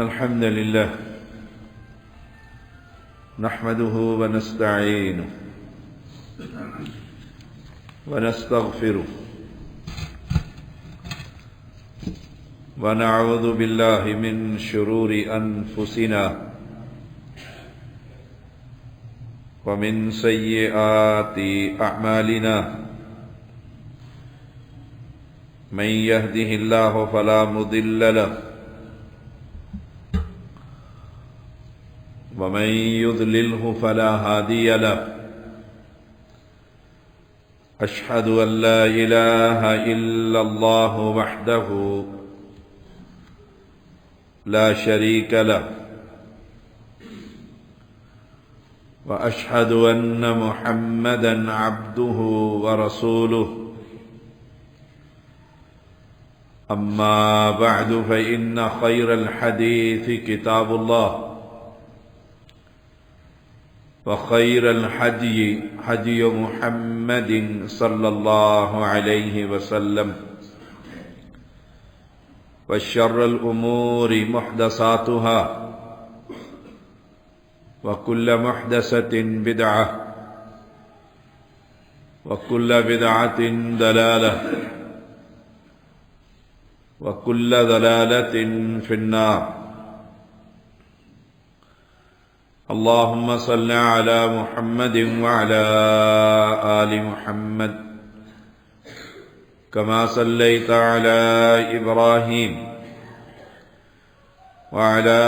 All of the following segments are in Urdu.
الحمد لله نحمده ونستعينه ونستغفره ونعوذ بالله من شرور أنفسنا ومن سيئات أعمالنا من يهده الله فلا مضل له ومن يضلله فلا هادي له أشهد أن لا إله إلا الله وحده لا شريك له وأشهد أن محمدا عبده ورسوله أما بعد فإن خير الحديث كتاب الله وخير الهدي هدي محمد صلى الله عليه وسلم وشر الأمور محدثاتها وكل محدثة بدعة وكل بدعة ضلالة وكل ضلالة في النار. اللهم صل على محمد وعلى آل محمد كما صليت على إبراهيم وعلى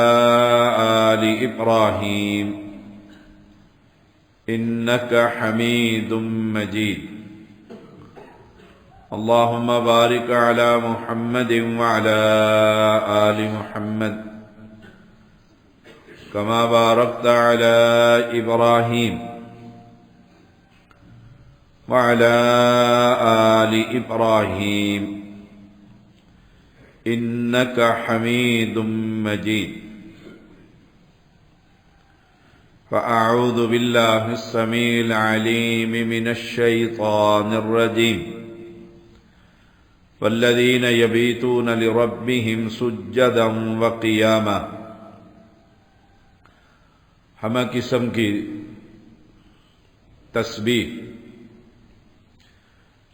آل إبراهيم إنك حميد مجيد. اللهم بارك على محمد وعلى آل محمد كما باركت على إبراهيم وعلى آل إبراهيم إنك حميد مجيد. فأعوذ بالله السميع العليم من الشيطان الرجيم. والذين يبيتون لربهم سجدا وقياما. ہمہ قسم کی تسبیح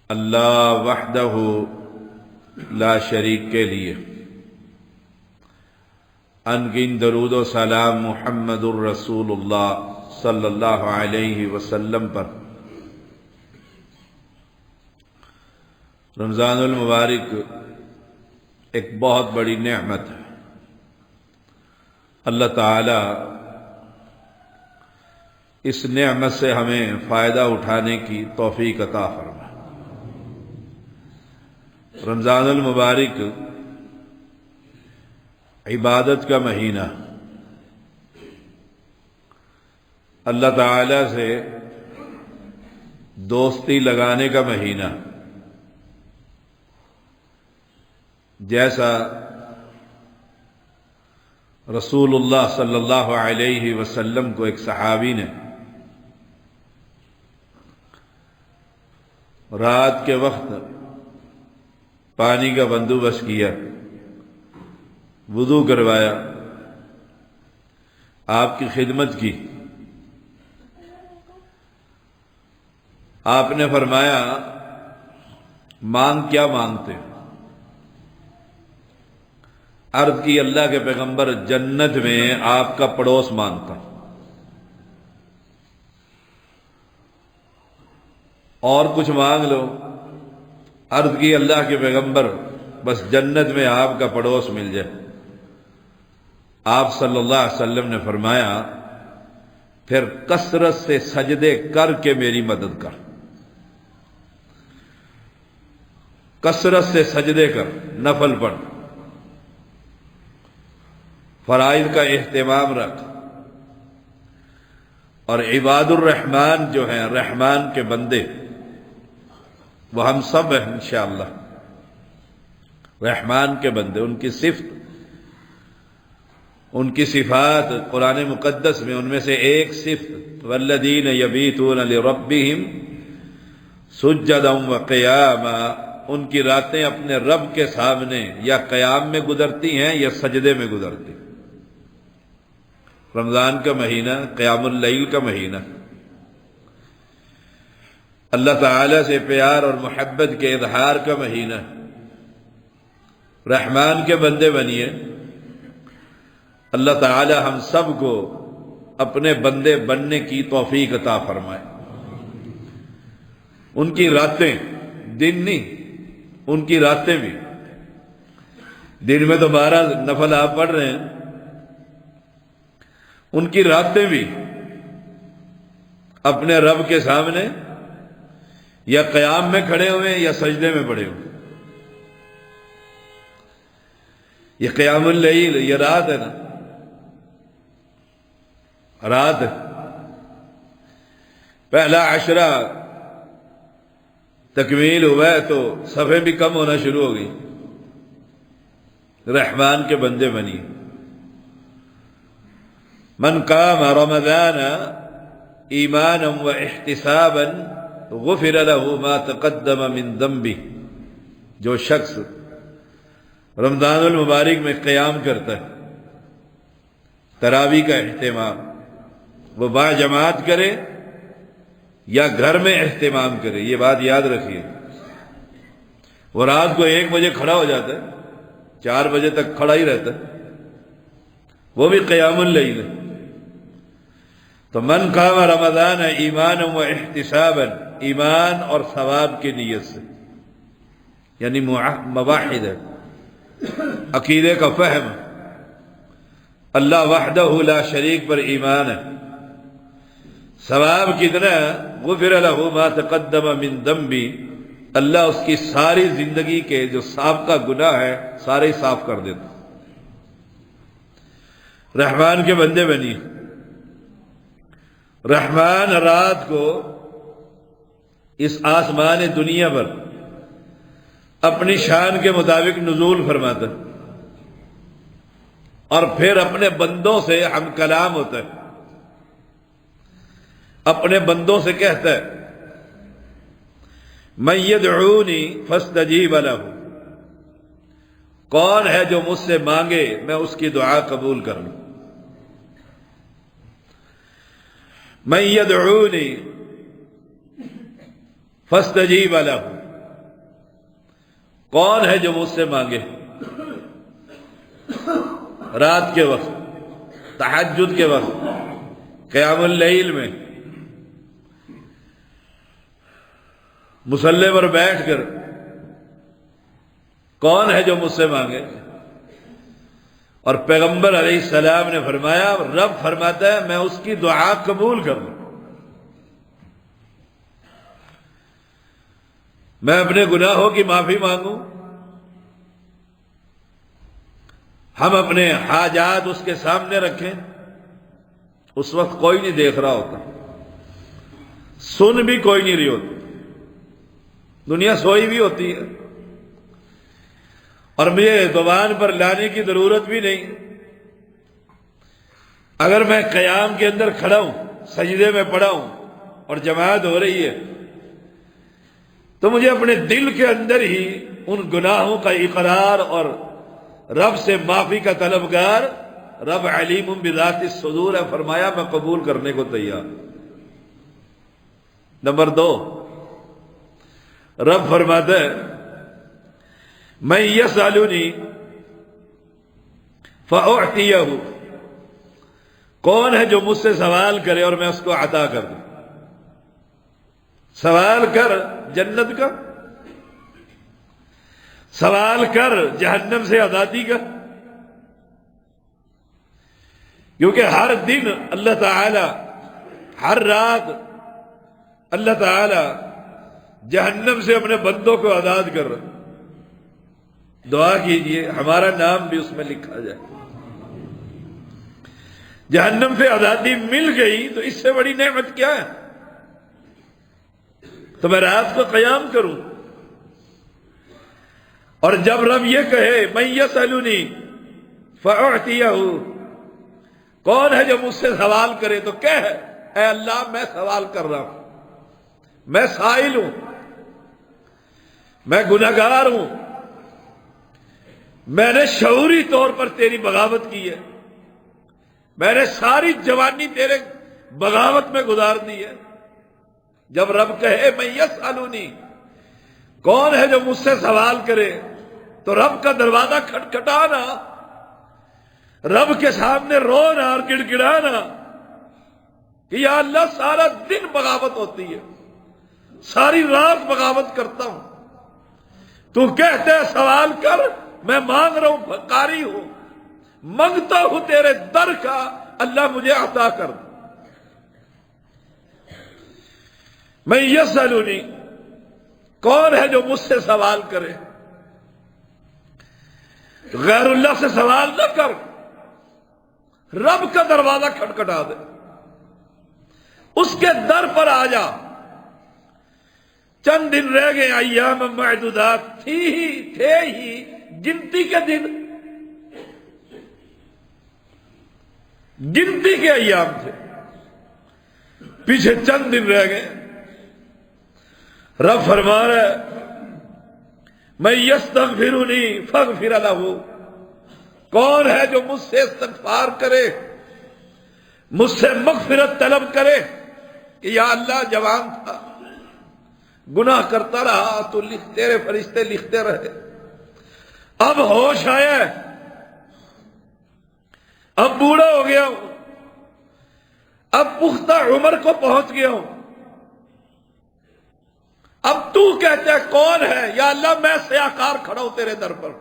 اللہ وحدہ لا شریک کے لیے، انگن درود و سلام محمد الرسول اللہ صلی اللہ علیہ وسلم پر۔ رمضان المبارک ایک بہت بڑی نعمت ہے۔ اللہ تعالی اس نعمت سے ہمیں فائدہ اٹھانے کی توفیق عطا فرمائے۔ رمضان المبارک عبادت کا مہینہ، اللہ تعالی سے دوستی لگانے کا مہینہ۔ جیسا رسول اللہ صلی اللہ علیہ وسلم کو ایک صحابی نے رات کے وقت پانی کا بندوبست کیا، وضو کروایا، آپ کی خدمت کی۔ آپ نے فرمایا مانگ کیا مانگتے؟ عرض کی اللہ کے پیغمبر جنت میں آپ کا پڑوس مانگتا۔ اور کچھ مانگ لو۔ عرض کی اللہ کے پیغمبر بس جنت میں آپ کا پڑوس مل جائے۔ آپ صلی اللہ علیہ وسلم نے فرمایا پھر کثرت سے سجدے کر کے میری مدد کر، کثرت سے سجدے کر، نفل پڑھ، فرائض کا اہتمام رکھ۔ اور عباد الرحمن جو ہیں، رحمان کے بندے، وہ ہم سب ہیں انشاءاللہ رحمان کے بندے۔ ان کی صفت، ان کی صفات قرآن مقدس میں، ان میں سے ایک صفت والذین یبیتون لربہم سجدا وقیاما، ان کی راتیں اپنے رب کے سامنے یا قیام میں گزرتی ہیں یا سجدے میں گزرتی ہیں۔ رمضان کا مہینہ قیام اللیل کا مہینہ، اللہ تعالی سے پیار اور محبت کے اظہار کا مہینہ، رحمان کے بندے بنیے، اللہ تعالی ہم سب کو اپنے بندے بننے کی توفیق عطا فرمائے۔ ان کی راتیں، دن نہیں، ان کی راتیں بھی، دن میں تو 12 نفل آپ پڑھ رہے ہیں، ان کی راتیں بھی اپنے رب کے سامنے یا قیام میں کھڑے ہوئے یا سجدے میں پڑے ہوئے۔ یہ قیام اللیل، یہ رات ہے نا، رات ہے۔ پہلا عشرہ تکمیل ہوا ہے تو صفحے بھی کم ہونا شروع ہو گئی۔ رحمان کے بندے بنی۔ من قام رمضان ایمانا و احتسابا غفر له ما تقدم من ذنبه، جو شخص رمضان المبارک میں قیام کرتا ہے، تراویح کا اہتمام، وہ با جماعت کرے یا گھر میں اہتمام کرے، یہ بات یاد رکھیے۔ وہ رات کو 1 بجے کھڑا ہو جاتا ہے، 4 بجے تک کھڑا ہی رہتا ہے، وہ بھی قیام اللیل ہے۔ تو من قام رمضان ایمانا و احتسابا، ایمان اور ثواب کی نیت سے، یعنی موحد ہے، عقیدے کا فہم، اللہ وحدہ لا شریک پر ایمان ہے، ثواب کتنا؟ غفر له ما تقدم من ذنبی، اللہ اس کی ساری زندگی کے جو سابقہ گناہ ہے سارے صاف کر دیتا۔ رحمان کے بندے بنی۔ رحمان رات کو اس آسمان دنیا پر اپنی شان کے مطابق نزول فرماتا ہے اور پھر اپنے بندوں سے ہم کلام ہوتا ہے، اپنے بندوں سے کہتا ہے من یدعونی فاستجیب لہ، کون ہے جو مجھ سے مانگے میں اس کی دعا قبول کر لوں۔ من یدعونی فاستجیب لہ، کون ہے جو مجھ سے مانگے؟ رات کے وقت، تہجد کے وقت، قیام اللیل میں مصلی پر بیٹھ کر کون ہے جو مجھ سے مانگے؟ اور پیغمبر علیہ السلام نے فرمایا، رب فرماتا ہے میں اس کی دعا قبول کر لوں۔ میں اپنے گناہوں کی معافی مانگوں، ہم اپنے حاجات اس کے سامنے رکھیں، اس وقت کوئی نہیں دیکھ رہا ہوتا، سن بھی کوئی نہیں رہی ہوتی، دنیا سوئی بھی ہوتی ہے، اور مجھے زبان پر لانے کی ضرورت بھی نہیں۔ اگر میں قیام کے اندر کھڑا ہوں، سجدے میں پڑا ہوں اور جماعت ہو رہی ہے، تو مجھے اپنے دل کے اندر ہی ان گناہوں کا اقرار اور رب سے معافی کا طلبگار، رب علیم بذات الصدور ہے، فرمایا میں قبول کرنے کو تیار۔ نمبر 2، رب فرماتا ہے من یسألنی فأعطیہ، کون ہے جو مجھ سے سوال کرے اور میں اس کو عطا کر دوں۔ سوال کر جنت کا، سوال کر جہنم سے آزادی کا، کیونکہ ہر دن اللہ تعالی، ہر رات اللہ تعالی جہنم سے اپنے بندوں کو آزاد کر رہا۔ دعا کیجئے ہمارا نام بھی اس میں لکھا جائے۔ جہنم سے آزادی مل گئی تو اس سے بڑی نعمت کیا ہے؟ تو میں رات کو قیام کروں، اور جب رب یہ کہے من یسألنی فأعطیہ، کون ہے جو مجھ سے سوال کرے، تو کہہ اے اللہ میں سوال کر رہا ہوں، میں سائل ہوں، میں گنہگار ہوں، میں نے شعوری طور پر تیری بغاوت کی ہے، میں نے ساری جوانی تیرے بغاوت میں گزار دی ہے. جب رب کہے میں یسألونی، کون ہے جو مجھ سے سوال کرے، تو رب کا دروازہ کھٹکھٹانا، رب کے سامنے رونا اور گڑ گڑانا کہ یا اللہ سارا دن بغاوت ہوتی ہے، ساری رات بغاوت کرتا ہوں، تو کہتے ہے سوال کر، میں مانگ رہا ہوں، بھکاری ہوں، منگتا ہوں تیرے در کا، اللہ مجھے عطا کر دے. میں یسألونی، کون ہے جو مجھ سے سوال کرے. غیر اللہ سے سوال نہ کر، رب کا دروازہ کھٹکھٹا دے، اس کے در پر آ جا. چند دن رہ گئے، ایام معدودات تھے ہی گنتی کے دن، گنتی کے ایام تھے، پیچھے چند دن رہ گئے. رب فرما رہا ہے میں یستغفرنی فاغفر لہ، کون ہے جو مجھ سے استغفار کرے، مجھ سے مغفرت طلب کرے کہ یا اللہ جوان تھا، گناہ کرتا رہا تو تیرے فرشتے لکھتے رہے، اب ہوش آیا ہے، اب بوڑھا ہو گیا ہوں، اب پختہ عمر کو پہنچ گیا ہوں، اب تو کہتا ہے کون ہے، یا اللہ میں سیاکار کھڑا ہوں تیرے در پر،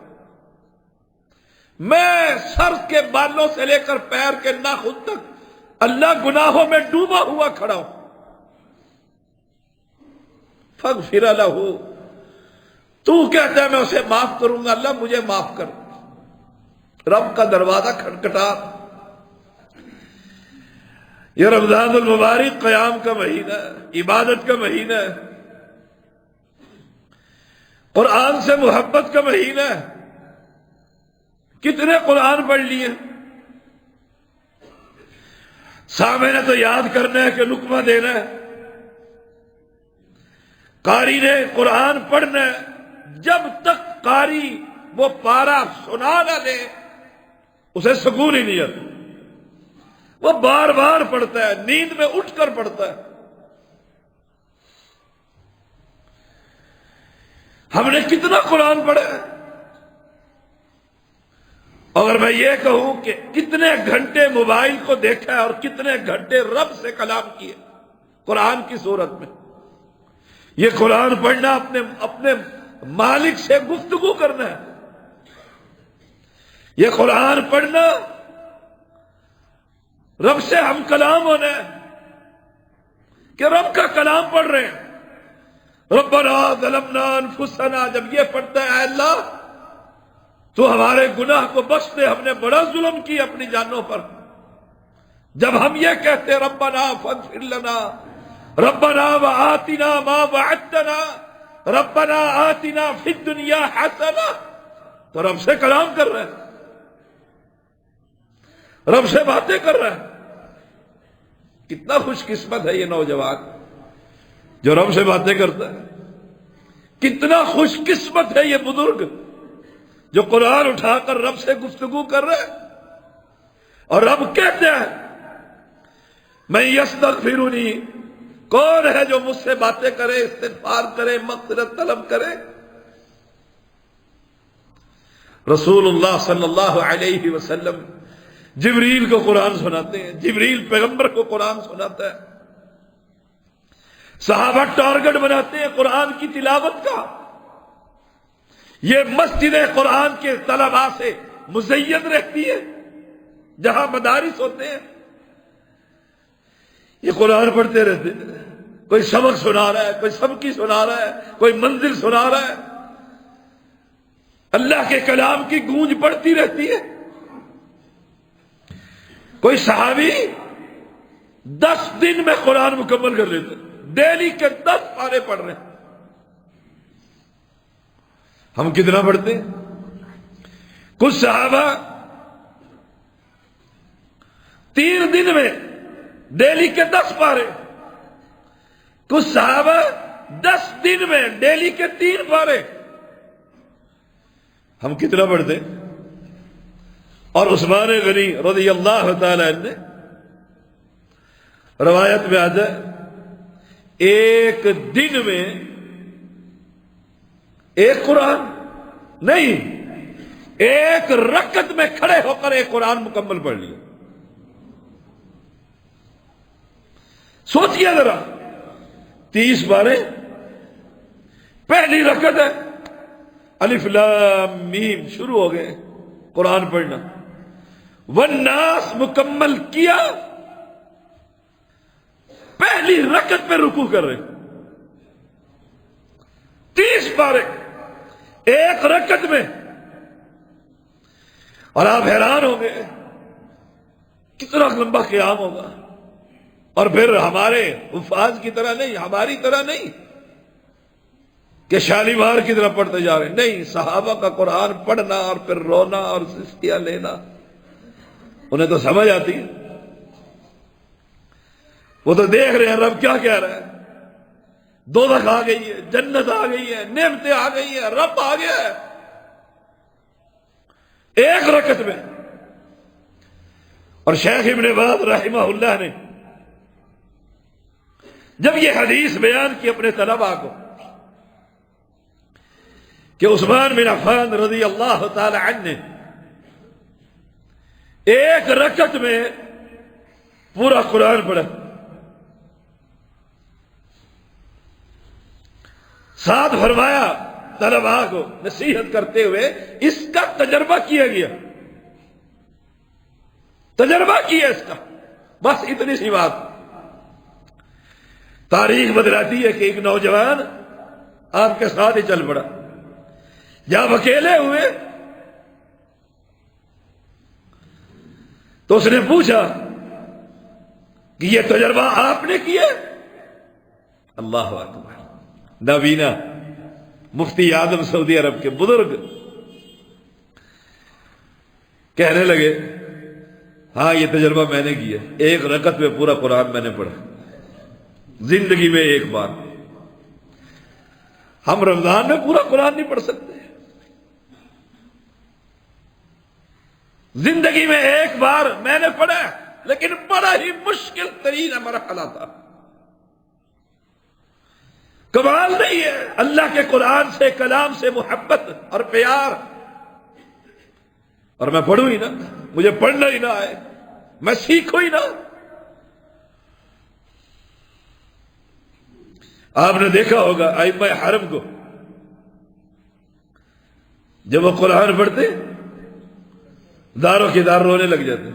میں سر کے بالوں سے لے کر پیر کے ناخن تک اللہ گناہوں میں ڈوبا ہوا کھڑا ہوں. فاغفر لہ، تو کہتا ہے میں اسے معاف کروں گا، اللہ مجھے معاف کر. رب کا دروازہ کھٹکھٹا. یہ رمضان المبارک قیام کا مہینہ ہے، عبادت کا مہینہ ہے، قرآن سے محبت کا مہینہ ہے. کتنے قرآن پڑھ لیے، سامع نے تو یاد کرنا ہے کہ لقمہ دینا ہے، قاری نے قرآن پڑھنا ہے، جب تک قاری وہ پارا سنا نہ دے اسے سکون ہی نہیں آتا، وہ بار بار پڑھتا ہے، نیند میں اٹھ کر پڑھتا ہے. ہم نے کتنا قرآن پڑھا ہے. اگر میں یہ کہوں کہ کتنے گھنٹے موبائل کو دیکھا ہے اور کتنے گھنٹے رب سے کلام کیے قرآن کی صورت میں. یہ قرآن پڑھنا اپنے مالک سے گفتگو کرنا ہے. یہ قرآن پڑھنا رب سے ہم کلام ہونا ہے کہ رب کا کلام پڑھ رہے ہیں. ربنا ظلمنا انفسنا، جب یہ پڑھتا ہے اے اللہ تو ہمارے گناہ کو بخش دے، ہم نے بڑا ظلم کیا اپنی جانوں پر. جب ہم یہ کہتے ربنا فاغفر لنا، ربنا وآتنا ما وعدتنا، ربنا آتنا فی الدنیا حسنہ، تو رب سے کلام کر رہے ہیں، رب سے باتیں کر رہے ہیں. کتنا خوش قسمت ہے یہ نوجوان جو رب سے باتیں کرتا ہے. کتنا خوش قسمت ہے یہ بزرگ جو قرآن اٹھا کر رب سے گفتگو کر رہے ہیں. اور رب کہتے ہیں میں یستغفرنی، کون ہے جو مجھ سے باتیں کرے، استغفار کرے، مغفرت طلب کرے. رسول اللہ صلی اللہ علیہ وسلم جبریل کو قرآن سناتے ہیں، جبریل پیغمبر کو قرآن سناتا ہے. صحابہ ٹارگٹ بناتے ہیں قرآن کی تلاوت کا. یہ مسجد قرآن کے طلباء سے مزین رہتی ہے، جہاں مدارس ہوتے ہیں یہ قرآن پڑھتے رہتے ہیں. کوئی سبق سنا رہا ہے، کوئی سبکی سنا رہا ہے، کوئی منزل سنا رہا ہے، اللہ کے کلام کی گونج پڑتی رہتی ہے. کوئی صحابی 10 دن میں قرآن مکمل کر لیتے، ڈیلی کے 10 پارے پڑھ رہے ہیں. ہم کتنا پڑھتے ہیں؟ کچھ صحابہ 3 دن میں ڈیلی کے 10 پارے، کچھ صحابہ 10 دن میں ڈیلی کے 3 پارے. ہم کتنا پڑھتے ہیں؟ اور عثمان غنی رضی اللہ تعالی عنہ نے روایت میں آتا ہے ایک دن میں ایک قرآن نہیں، ایک رکعت میں کھڑے ہو کر ایک قرآن مکمل پڑھ لیا۔ سوچئے ذرا، 30 بارے پہلی رکعت ہے، الف لام میم شروع ہو گئے قرآن پڑھنا، والناس مکمل کیا، پہلی رکعت پہ رکوع کر رہے، 30 بارے ایک رکعت میں، اور آپ حیران ہوں گے کتنا لمبا قیام ہوگا۔ اور پھر ہمارے حفاظ کی طرح نہیں، ہماری طرح نہیں کہ شالیمار کی طرح پڑھتے جا رہے، نہیں، صحابہ کا قرآن پڑھنا اور پھر رونا اور سستیاں لینا، انہیں تو سمجھ آتی ہے، وہ تو دیکھ رہے ہیں رب کیا کہہ رہا ہے، دوزخ آ گئی ہے، جنت آ گئی ہے، نعمتیں آ گئی ہیں، رب آ گیا ہے، ایک رکعت میں۔ اور شیخ ابن باز رحمہ اللہ نے جب یہ حدیث بیان کی اپنے طلباء کو کہ عثمان بن عفان رضی اللہ تعالی عنہ نے ایک رکعت میں پورا قرآن پڑھا، ساتھ فرمایا طلباء کو نصیحت کرتے ہوئے اس کا تجربہ کیا گیا، تجربہ کیا اس کا، بس اتنی سی بات۔ تاریخ بدلاتی ہے کہ ایک نوجوان آپ کے ساتھ ہی چل پڑا، جب اکیلے ہوئے تو اس نے پوچھا کہ یہ تجربہ آپ نے کیا؟ اللہ اکبر، نابینا مفتی اعظم سعودی عرب کے بزرگ کہنے لگے ہاں یہ تجربہ میں نے کیا، ایک رکعت میں پورا قرآن میں نے پڑھا، زندگی میں ایک بار۔ ہم رمضان میں پورا قرآن نہیں پڑھ سکتے، زندگی میں ایک بار میں نے پڑھا، لیکن بڑا ہی مشکل ترین مرحلہ تھا، کمال نہیں ہے اللہ کے قرآن سے، کلام سے محبت اور پیار، اور میں پڑھوں ہی نہ، مجھے پڑھنا ہی نہ آئے، میں سیکھوں ہی نہ۔ آپ نے دیکھا ہوگا ائمہ حرم کو جب وہ قرآن پڑھتے داروں کے دار رونے لگ جاتے،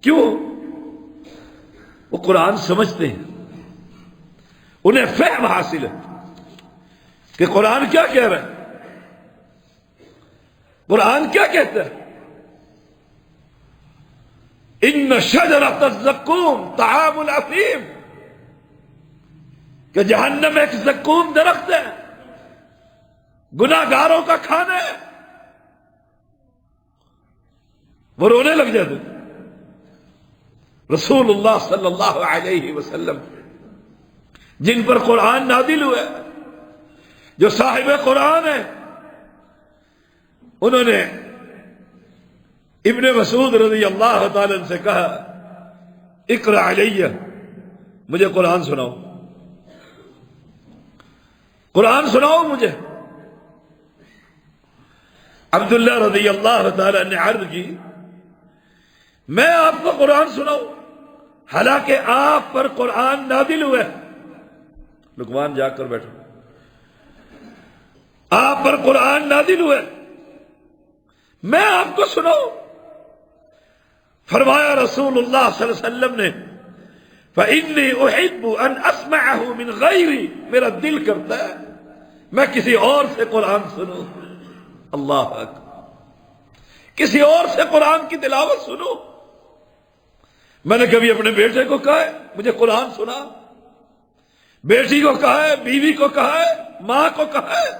کیوں؟ وہ قرآن سمجھتے ہیں، انہیں فہم حاصل ہے کہ قرآن کیا کہہ رہا ہے، قرآن کیا کہتا ہے، ان شجرۃ الزقوم طعام الاثیم، کہ جہنم ایک زقوم درخت ہے، گناہ گاروں کا کھانا ہے۔ وہ رونے لگ جاتے۔ رسول اللہ صلی اللہ علیہ وسلم جن پر قرآن نازل ہوا ہے، جو صاحب قرآن ہے، انہوں نے ابن مسعود رضی اللہ تعالی عنہ سے کہا اقرأ علیہ، مجھے قرآن سناؤ، قرآن سناؤ مجھے۔ عبداللہ رضی اللہ تعالی عنہ نے عرض کی میں آپ کو قرآن سناؤں حالانکہ آپ پر قرآن نازل ہوئے؟ لقمان جا کر بیٹھو، آپ پر قرآن نازل ہوئے، میں آپ کو سناؤں؟ فرمایا رسول اللہ صلی اللہ علیہ وسلم نے فَإِنِّي أُحِبُّ أَنْ أَسْمَعَهُ مِنْ غَيْرِي، میرا دل کرتا ہے میں کسی اور سے قرآن سنوں۔ اللہ اکبر، کسی اور سے قرآن کی تلاوت سنوں۔ میں نے کبھی اپنے بیٹے کو کہا ہے مجھے قرآن سنا، بیٹی کو کہا ہے، بیوی کو کہا ہے، ماں کو کہا ہے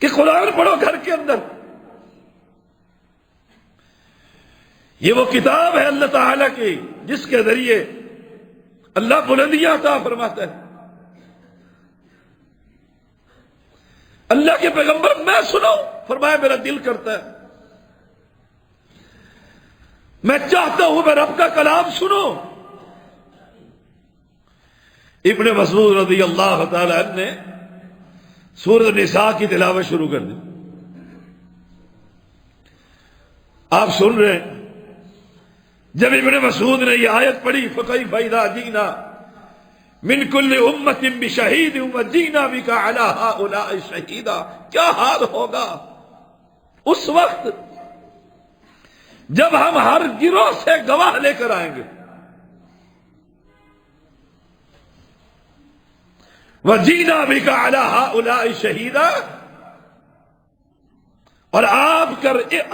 کہ قرآن پڑھو گھر کے اندر۔ یہ وہ کتاب ہے اللہ تعالیٰ کی جس کے ذریعے اللہ بلندیاں عطا فرماتا ہے۔ اللہ کے پیغمبر میں سناؤں؟ فرمایا میرا دل کرتا ہے میں چاہتا ہوں میں رب کا کلام سنوں۔ ابن مسعود رضی اللہ تعالی عنہ نے سورۃ نساء کی تلاوت شروع کر دی۔ آپ سن رہے ہیں، جب ابن مسعود نے یہ آیت پڑھی فَكَيْفَ إِذَا جِئْنَا مِنْ كُلِّ أُمَّةٍ بِشَهِيدٍ وَجِئْنَا بِكَ عَلَىٰ هَٰؤُلَاءِ شَهِيدًا، کیا حال ہوگا اس وقت جب ہم ہر گروہ سے گواہ لے کر آئیں گے۔ وَجِئْنَا بِكَ عَلَىٰ هَٰؤُلَاءِ شَهِيدًا، اور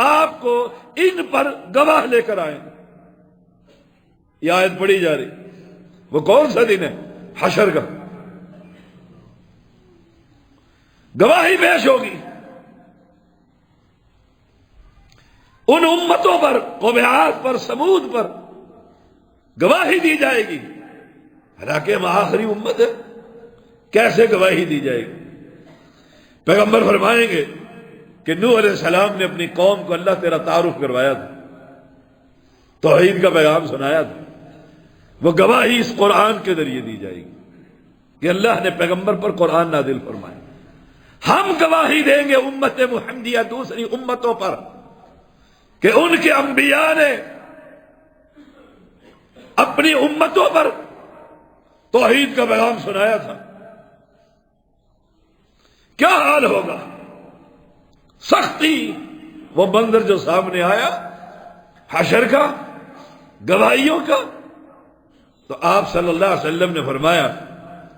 آپ کو ان پر گواہ لے کر آئیں گے۔ یہ آیت پڑھی جا رہی، وہ کون سا دن ہے؟ حشر کا، گواہی پیش ہوگی ان امتوں پر، قوم عاد پر، سمود پر گواہی دی جائے گی، حالانکہ ہم آخری امت ہے، کیسے گواہی دی جائے گی؟ پیغمبر فرمائیں گے کہ نوح علیہ السلام نے اپنی قوم کو اللہ تیرا تعارف کروایا تھا، توحید کا پیغام سنایا تھا، وہ گواہی اس قرآن کے ذریعے دی جائے گی کہ اللہ نے پیغمبر پر قرآن نازل فرمایا۔ ہم گواہی دیں گے امت محمدیہ دوسری امتوں پر کہ ان کے انبیاء نے اپنی امتوں پر توحید کا پیغام سنایا تھا۔ کیا حال ہوگا؟ سختی، وہ منظر جو سامنے آیا حشر کا، گواہیوں کا۔ تو آپ صلی اللہ علیہ وسلم نے فرمایا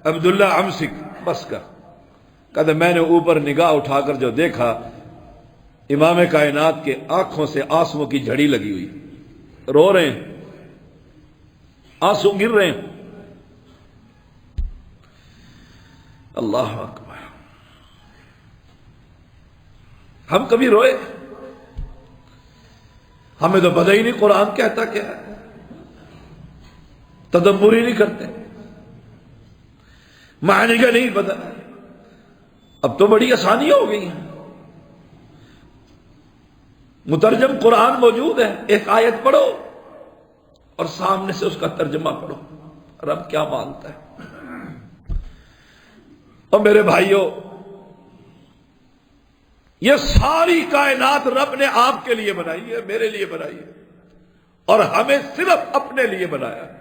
عبداللہ امسک، بس کر۔ کہتے میں نے اوپر نگاہ اٹھا کر جو دیکھا، امام کائنات کے آنکھوں سے آنسوؤں کی جھڑی لگی ہوئی، رو رہے ہیں، آنسو گر رہے ہیں۔ اللہ اکبر۔ ہم کبھی روئے؟ ہمیں تو پتہ ہی نہیں قرآن کہتا کیا ہے، تدبر ہی نہیں کرتے، معنی کا نہیں پتہ۔ اب تو بڑی آسانی ہو گئی ہے، مترجم قرآن موجود ہے، ایک آیت پڑھو اور سامنے سے اس کا ترجمہ پڑھو، رب کیا مانتا ہے۔ اور میرے بھائیوں، یہ ساری کائنات رب نے آپ کے لیے بنائی ہے، میرے لیے بنائی ہے، اور ہمیں صرف اپنے لیے بنایا ہے۔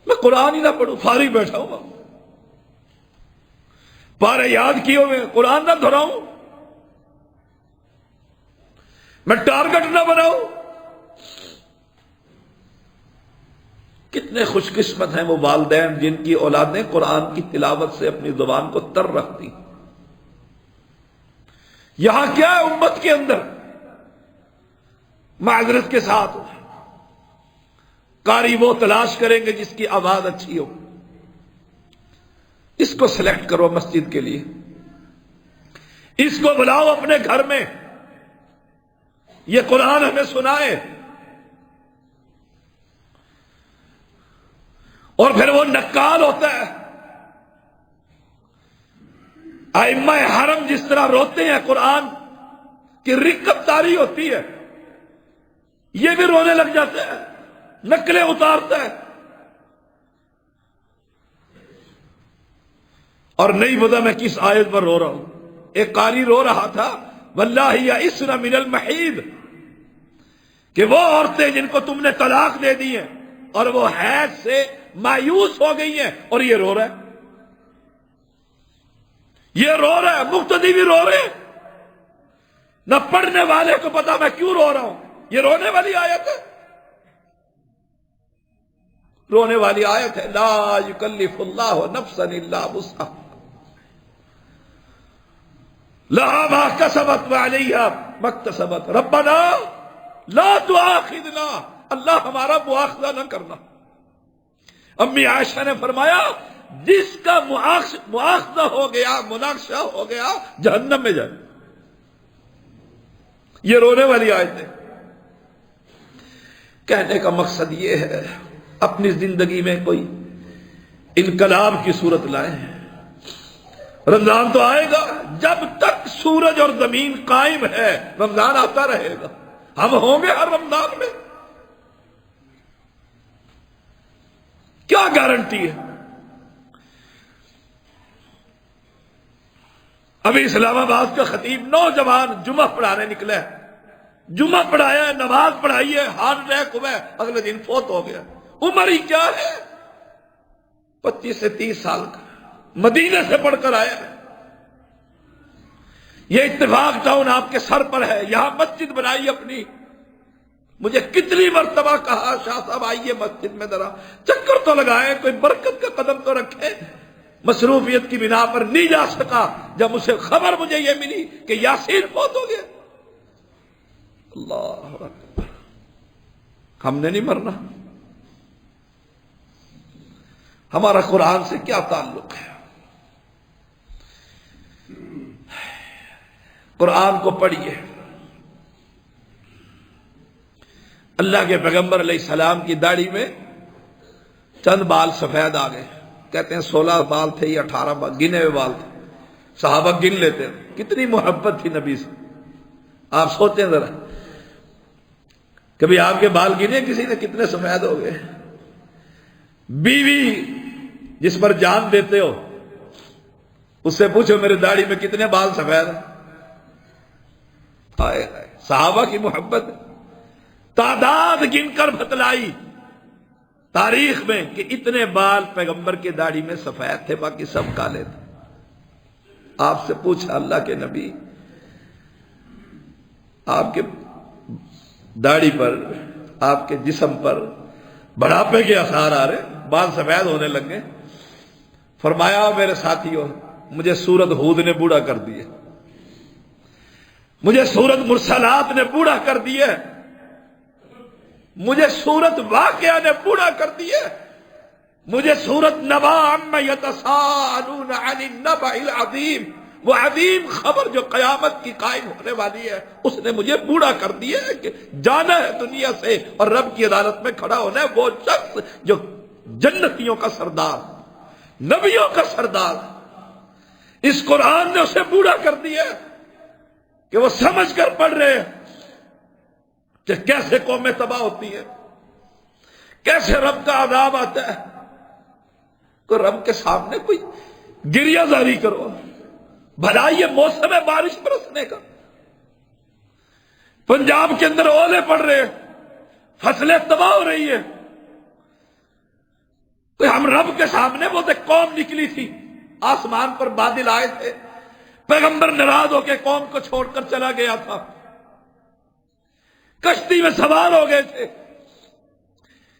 میں قرآن ہی نہ پڑھوں، فارغ بیٹھا ہوں، پارے یاد کیے ہوئے، قرآن نہ دہراؤں، میں ٹارگٹ نہ بناؤں۔ کتنے خوش قسمت ہیں وہ والدین جن کی اولادیں قرآن کی تلاوت سے اپنی زبان کو تر رکھتی۔ یہاں کیا ہے امت کے اندر؟ معذرت کے ساتھ قاری وہ تلاش کریں گے جس کی آواز اچھی ہو، اس کو سلیکٹ کرو مسجد کے لیے، اس کو بلاؤ اپنے گھر میں، یہ قرآن ہمیں سنائے، اور پھر وہ نقال ہوتا ہے۔ ائمہ حرم جس طرح روتے ہیں، قرآن کی رکت تاری ہوتی ہے، یہ بھی رونے لگ جاتے ہیں، نقلیں اتارتا ہے، اور نہیں پتا میں کس آیت پر رو رہا ہوں۔ ایک قاری رو رہا تھا واللہ یئسن من المحیض، کہ وہ عورتیں جن کو تم نے طلاق دے دی ہیں اور وہ حیض سے مایوس ہو گئی ہیں، اور یہ رو رہا ہے، یہ رو رہا ہے، مقتدی بھی رو رہے ہیں، نہ پڑھنے والے کو پتا میں کیوں رو رہا ہوں۔ یہ رونے والی آیت ہے، رونے والی آیت ہے، لا یکلف اللہ نفسا الا وسعها لها ما کسبت وعلیہا ما اکتسبت ربنا لا تؤاخذنا، اللہ ہمارا مواخذہ نہ کرنا۔ امی عائشہ نے فرمایا جس کا مواخذہ ہو گیا، مناقشہ ہو گیا، جہنم میں جائے۔ یہ رونے والی آیت ہے۔ کہنے کا مقصد یہ ہے اپنی زندگی میں کوئی انقلاب کی صورت لائیں، رمضان تو آئے گا، جب تک سورج اور زمین قائم ہے رمضان آتا رہے گا۔ ہم ہوں گے ہر رمضان میں؟ کیا گارنٹی ہے؟ ابھی اسلام آباد کا خطیب نوجوان جمعہ پڑھانے نکلا ہے، جمعہ پڑھایا ہے، نماز پڑھائی ہے، ہارٹ اٹیک ہوا ہے، اگلے دن فوت ہو گیا۔ عمر ہی کیا ہے؟ 25 سے 30 سال کا، مدینے سے پڑھ کر آیا ہے۔ یہ اتفاق ٹاؤن آپ کے سر پر ہے، یہاں مسجد بنائی اپنی۔ مجھے کتنی مرتبہ کہا شاہ صاحب آئیے مسجد میں ذرا چکر تو لگائیں، کوئی برکت کا قدم تو رکھیں۔ مصروفیت کی بنا پر نہیں جا سکا۔ جب مجھے یہ ملی کہ یاسین فوت ہو گیا، اللہ اکبر، ہم نے نہیں مرنا؟ ہمارا قرآن سے کیا تعلق ہے؟ قرآن کو پڑھیے۔ اللہ کے پیغمبر علیہ السلام کی داڑھی میں چند بال سفید آ گئے، کہتے ہیں 16 بال تھے یا 18 بال، گنے ہوئے بال تھے، صحابہ گن لیتے ہیں۔ کتنی محبت تھی نبی سے، آپ سوچیں ذرا، کبھی آپ کے بال گنے کسی نے کتنے سفید ہو گئے؟ بیوی جس پر جان دیتے ہو اس سے پوچھو میرے داڑھی میں کتنے بال سفید ہیں؟ صحابہ کی محبت تعداد گن کر بتلائی تاریخ میں کہ اتنے بال پیغمبر کے داڑھی میں سفید تھے، باقی سب کالے تھے۔ آپ سے پوچھا اللہ کے نبی، آپ کے داڑھی پر، آپ کے جسم پر بڑھاپے کے آثار آ رہے، بال سفید ہونے لگے۔ فرمایا میرے ساتھیوں، مجھے سورت ہود نے بوڑھا کر دیا، مجھے سورت مرسلات نے بوڑھا کر دیا، مجھے سورت واقعہ نے بوڑھا کر دیا، مجھے سورت نبا عما یتساءلون عن النبأ العظیم، وہ عظیم خبر جو قیامت کی قائم ہونے والی ہے، اس نے مجھے بوڑھا کر دیا ہے کہ جانا ہے دنیا سے اور رب کی عدالت میں کھڑا ہونا ہے۔ وہ شخص جو جنتیوں کا سردار، نبیوں کا سردار، اس قرآن نے اسے بوڑھا کر دیا کہ وہ سمجھ کر پڑھ رہے ہیں کہ کیسے قومیں تباہ ہوتی ہیں، کیسے رب کا عذاب آتا ہے۔ کوئی رب کے سامنے کوئی گریہ زاری کرو، بھلا یہ موسم ہے بارش برسنے کا، پنجاب کے اندر اولے پڑ رہے ہیں، فصلیں تباہ ہو رہی ہیں، ہم رب کے سامنے وہ قوم نکلی تھی، آسمان پر بادل آئے تھے، پیغمبر ناراض ہو کے قوم کو چھوڑ کر چلا گیا تھا، کشتی میں سوار ہو گئے تھے،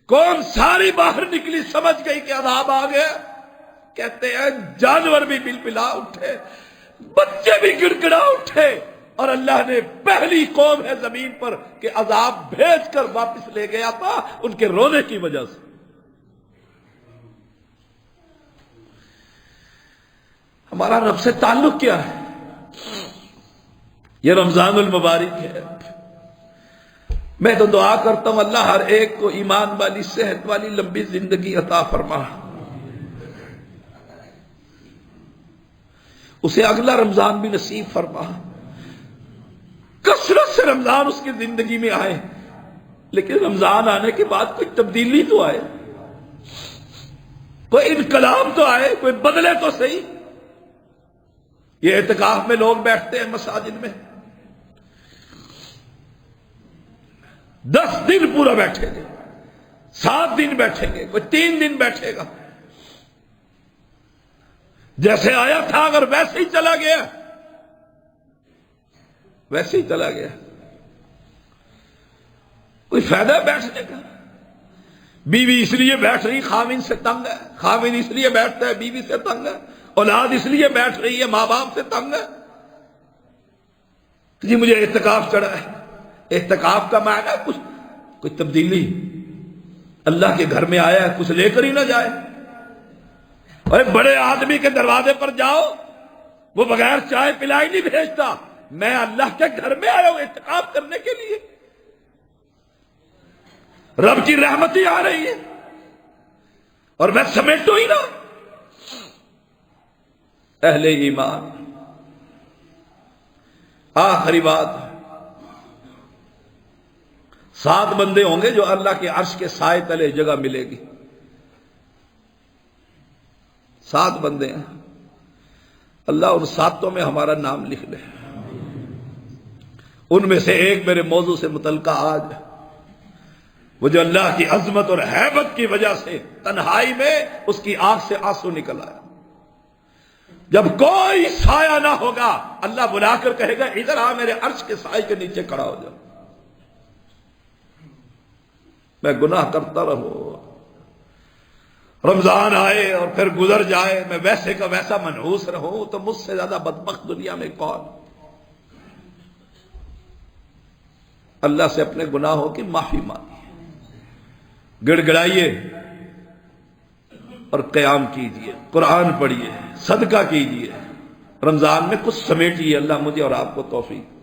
قوم ساری باہر نکلی، سمجھ گئی کہ عذاب آ گیا، کہتے ہیں جانور بھی بلبلا اٹھے، بچے بھی گڑ گڑا اٹھے، اور اللہ نے پہلی قوم ہے زمین پر کہ عذاب بھیج کر واپس لے گیا تھا ان کے رونے کی وجہ سے۔ ہمارا رب سے تعلق کیا ہے؟ یہ رمضان المبارک ہے۔ میں تو دعا کرتا ہوں اللہ ہر ایک کو ایمان والی، صحت والی، لمبی زندگی عطا فرما، اسے اگلا رمضان بھی نصیب فرما، کثرت سے رمضان اس کی زندگی میں آئے، لیکن رمضان آنے کے بعد کوئی تبدیلی تو آئے، کوئی انقلاب تو آئے، کوئی بدلے تو صحیح۔ یہ اعتکاف میں لوگ بیٹھتے ہیں مساجد میں، 10 دن پورا بیٹھیں گے، 7 دن بیٹھیں گے، کوئی 3 دن بیٹھے گا، جیسے آیا تھا اگر ویسے ہی چلا گیا، ویسے ہی چلا گیا، کوئی فائدہ ہے بیٹھنے کا؟ بیوی اس لیے بیٹھ رہی خاوند سے تنگ ہے، خاوند اس لیے بیٹھتا ہے بیوی سے تنگ ہے، اولاد اس لیے بیٹھ رہی ہے ماں باپ سے تنگ ہے، جی مجھے اعتکاف چڑھا ہے۔ اعتکاف کا معنی کوئی تبدیلی، اللہ کے گھر میں آیا ہے کچھ لے کر ہی نہ جائے۔ اور بڑے آدمی کے دروازے پر جاؤ وہ بغیر چائے پلائی نہیں بھیجتا، میں اللہ کے گھر میں آیا ہوں اعتکاف کرنے کے لیے، رب کی رحمت ہی آ رہی ہے اور میں سمیٹوں ہی نہ۔ اہل ایمان، آخری بات، 7 بندے ہوں گے جو اللہ کے عرش کے سائے تلے جگہ ملے گی۔ 7 بندے ہیں، اللہ ان 7 میں ہمارا نام لکھ لے۔ ان میں سے ایک میرے موضوع سے متعلقہ آج وہ جو اللہ کی عظمت اور ہیبت کی وجہ سے تنہائی میں اس کی آنکھ سے آنسو نکل آیا، جب کوئی سایہ نہ ہوگا اللہ بلا کر کہے گا ادھر آ، میرے عرش کے سائے کے نیچے کھڑا ہو جا۔ میں گناہ کرتا رہوں، رمضان آئے اور پھر گزر جائے، میں ویسے کا ویسا منحوس رہوں، تو مجھ سے زیادہ بدبخت دنیا میں کون؟ اللہ سے اپنے گناہوں کی معافی مانگیے، گڑ گڑائیے اور قیام کیجئے، قرآن پڑھیے، صدقہ کیجئے، رمضان میں کچھ سمیٹیے۔ اللہ مجھے اور آپ کو توفیق